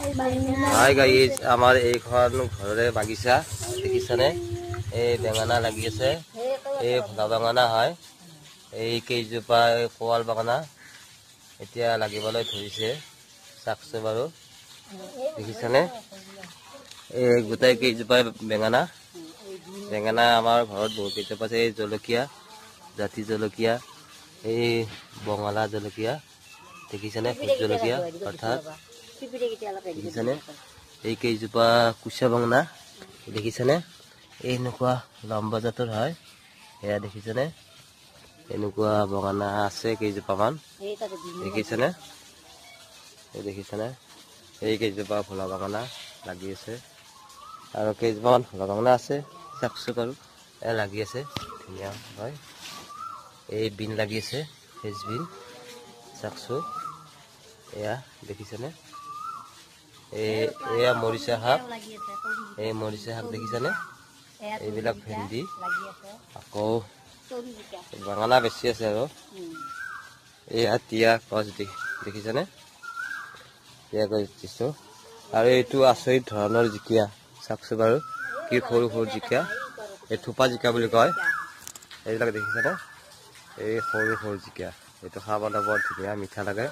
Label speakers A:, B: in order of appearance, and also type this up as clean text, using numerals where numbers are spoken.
A: Hi guys, আমাৰ এইখন ঘৰৰে বাগিচা দেখিছানে? এই বেঙেনা লাগি আছে, এই ভলা বেঙেনা হয়। এই কেইজোপা কোৱাল বেঙেনা এতিয়া লাগিবলৈ ধৰিছে, চাকছে বাৰু দেখিছানে? এই গোটাই কেইজোপা বেঙেনা বেঙেনা আমাৰ ঘৰত বহুত কেইজোপা আছে। এই জলকীয়া, জাতি জলকীয়া, এই বঙালা জলকীয়া দেখিছানে? ভোট জলকীয়া অৰ্থাৎ দেখিছানে? এই কেইজোপা কুচা বেঙেনা দেখিছানে? এনেকুৱা লম্বা জাতৰ হয়, এয়া দেখিছানে? এনেকুৱা বেঙেনা আছে কেইজোপামান দেখিছানে? এই দেখিছানে? এই কেইজোপা ভোলা বেঙেনা লাগি আছে আৰু কেইজোপামান ভোলা বেঙেনা আছে, চাকচো বাৰু এয়া লাগি আছে ধুনীয়া হয়। এই বিন লাগি আছে, ফ্ৰেঞ্চবিন চাকচো এয়া দেখিছানে? এয়া মৰিচা শাক, এই মৰিচা শাক দেখিছানে? এইবিলাক ভেন্দি, আকৌ বেঙেনা বেছি আছে আৰু এয়া তিয়া গছ দেখিছানে? তিয়া গছ দিছো আৰু এইটো আচৰিত ধৰণৰ জিকা চাকচো বাৰু কি সৰু সৰু জিকা, এই থোপা জিকা বুলি কয়। এইবিলাক দেখিছানে? এই সৰু সৰু জিকা, এইটো খাবলৈ বৰ ধুনীয়া মিঠা লাগে।